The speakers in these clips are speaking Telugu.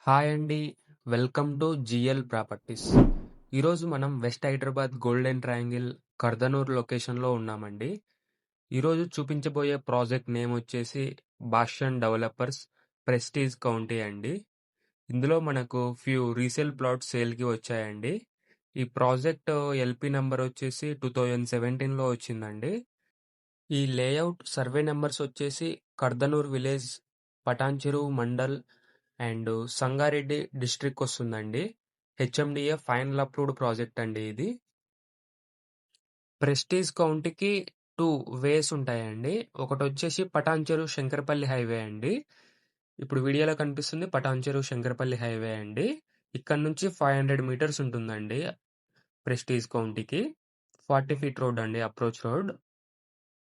హాయ్ అండి. Welcome to GL properties. ఈరోజు మనం west Hyderabad golden triangle Kardanur లొకేషన్‌లో ఉన్నామండి. ఈరోజు చూపించబోయే ప్రాజెక్ట్ నేమ్ వచ్చేసి భాష్యం డెవలపర్స్ ప్రెస్టీజ్ కౌంటీ అండి. ఇందులో మనకు ఫ్యూ రీసేల్ ప్లాట్స్ సేల్‌కి వచ్చాయండి. ఈ ప్రాజెక్ట్ ఎల్‌పీ నంబర్ వచ్చేసి 2017లో వచ్చిందండి. ఈ లేఅవుట్ సర్వే నంబర్స్ వచ్చేసి Kardanur village, Patancheru mandal and Sangareddy district వస్తుందండి. హెచ్ఎండిఏ ఫైనల్ అప్రూవ్డ్ ప్రాజెక్ట్ అండి ఇది. ప్రెస్టీజ్ కౌంటీకి 2 వేస్ ఉంటాయండి. ఒకటొచ్చేసి పటాన్చెరు శంకరపల్లి హైవే అండి. ఇప్పుడు వీడియోలో కనిపిస్తుంది పటాన్చెరు శంకరపల్లి హైవే అండి. ఇక్కడ నుంచి 500 మీటర్స్ ఉంటుందండి ప్రెస్టీజ్ కౌంటీకి. 40 ఫీట్ రోడ్ అండి, అప్రోచ్ రోడ్.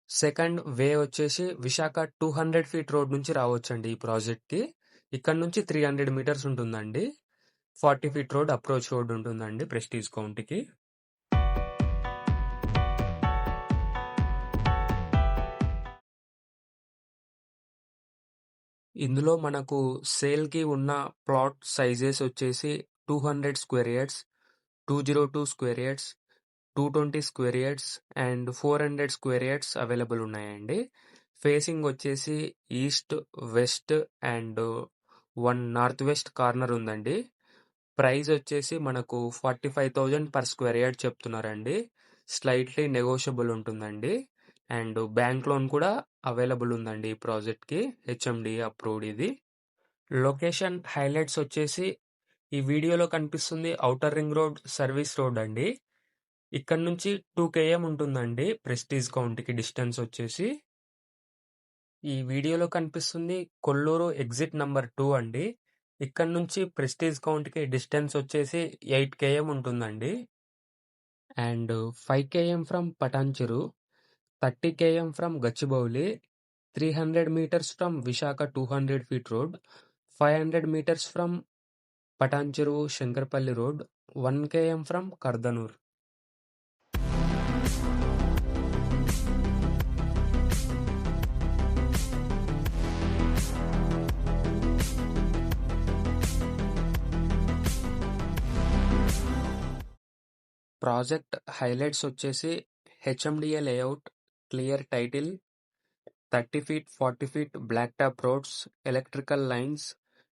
సెకండ్ వే వచ్చేసి విశాఖ 200 ఫీట్ రోడ్ నుంచి రావచ్చండి ఈ ప్రాజెక్ట్‌కి. ఇక్కడ నుంచి 300 మీటర్స్ ఉంటుందండి. 40 ఫీట్ రోడ్ అప్రోచ్ రోడ్ ఉంటుందండి ప్రెస్టీజ్ కౌంటీకి. ఇందులో మనకు సేల్‌కి ఉన్న ప్లాట్ సైజెస్ వచ్చేసి 200 square yards, 202 square yards, 220 square yards and 400 square yards available ఉన్నాయండి. ఫేసింగ్ వచ్చేసి east, west and 1 north west corner ఉందండి. ప్రైస్ వచ్చేసి మనకు 45,000 పర్ స్క్వేర్ యార్డ్ చెప్తున్నారండి. స్లైట్లీ నెగోషియబుల్ ఉంటుందండి. అండ్ బ్యాంక్ లోన్ కూడా అవైలబుల్ ఉందండి ఈ ప్రాజెక్ట్‌కి. హెచ్ఎండిఏ అప్రూవ్డ్ ఇది. లొకేషన్ హైలైట్స్ వచ్చేసి ఈ వీడియోలో కనిపిస్తుంది outer ring road, service road అండి. ఇక్కడ నుంచి 2 km ఉంటుందండి ప్రెస్టీజ్ కౌంటీకి డిస్టెన్స్ వచ్చేసి. ఈ వీడియోలో కనిపిస్తుంది కొల్లూరు ఎగ్జిట్ నంబర్ 2 అండి. ఇక్కడ నుంచి ప్రెస్టీజ్ కౌంటీకి డిస్టెన్స్ వచ్చేసి 8 km ఉంటుందండి. And 5 km from Patancheru, 30 km from Gachibowli, 300 meters from Vishaka 200 feet road, 500 meters from Patancheru Shankarpalli road, 1 km from Kardanur. Project highlights వచ్చేసి HMDA layout, clear title, 30 feet 40 feet black top roads, electrical lines,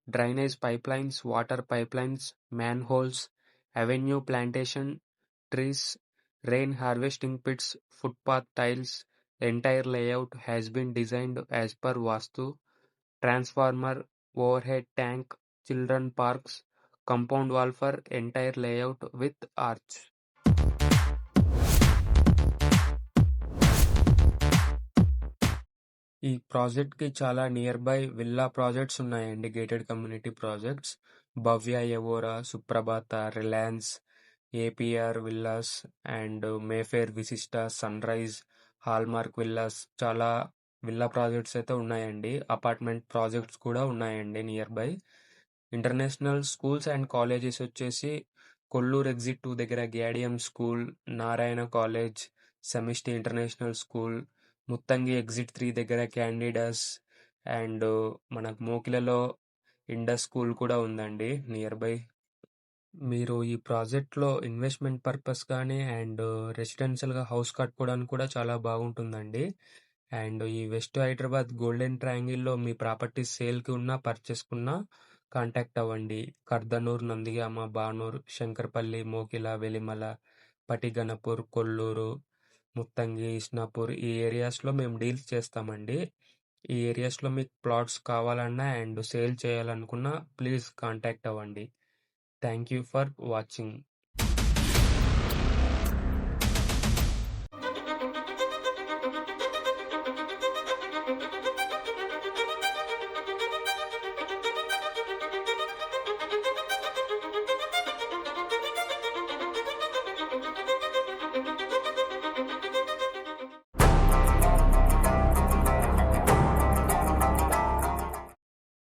drainage pipelines, water pipelines, manholes, avenue plantation, trees, rain harvesting pits, footpath tiles. Entire layout has been designed as per Vastu. Transformer, overhead tank, children parks, compound wall for entire layout with arch. ఈ ప్రాజెక్ట్‌కి చాలా నియర్ బై విల్లా ప్రాజెక్ట్స్ ఉన్నాయండి, గేటెడ్ కమ్యూనిటీ ప్రాజెక్ట్స్. భవ్య ఎవోరా, సుప్రభాత, Reliance, APR villas and Mayfair విశిష్ట, సన్ రైజ్, హాల్మార్క్ విల్లాస్, చాలా విల్లా ప్రాజెక్ట్స్ అయితే ఉన్నాయండి. అపార్ట్మెంట్ ప్రాజెక్ట్స్ కూడా ఉన్నాయండి near by. International schools and colleges వచ్చేసి కొల్లూరు ఎగ్జిట్ 2 దగ్గర గ్యాడియం స్కూల్, నారాయణ కాలేజ్, సమిష్టి ఇంటర్నేషనల్ స్కూల్, ముత్తంగి ఎగ్జిట్ 3 దగ్గర క్యాండిడాస్ అండ్ మనకు మోకిలలో ఇండస్ స్కూల్ కూడా ఉందండి నియర్ బై. మీరు ఈ ప్రాజెక్ట్‌లో ఇన్వెస్ట్‌మెంట్ పర్పస్ గానీ అండ్ రెసిడెన్షియల్‌గా హౌస్ కట్టుకోవడానికి కూడా చాలా బాగుంటుందండి. అండ్ ఈ వెస్ట్ హైదరాబాద్ గోల్డెన్ ట్రయాంగిల్‌లో మీ ప్రాపర్టీస్ సేల్‌కి ఉన్నా, పర్చేస్‌కున్నా కాంటాక్ట్ అవ్వండి. కర్దనూర్, నందిగామ, బానూర్, శంకరపల్లి, మోకిల, వెలిమల, పటిగణపూర్, కొల్లూరు, ముత్తంగి, ఇస్నాపూర్ ఈ ఏరియాస్‌లో మేము డీల్స్ చేస్తామండి. ఈ ఏరియాస్‌లో మీకు ప్లాట్స్ కావాలన్నా అండ్ సేల్ చేయాలనుకున్నా ప్లీజ్ కాంటాక్ట్ అవ్వండి. Thank you for watching.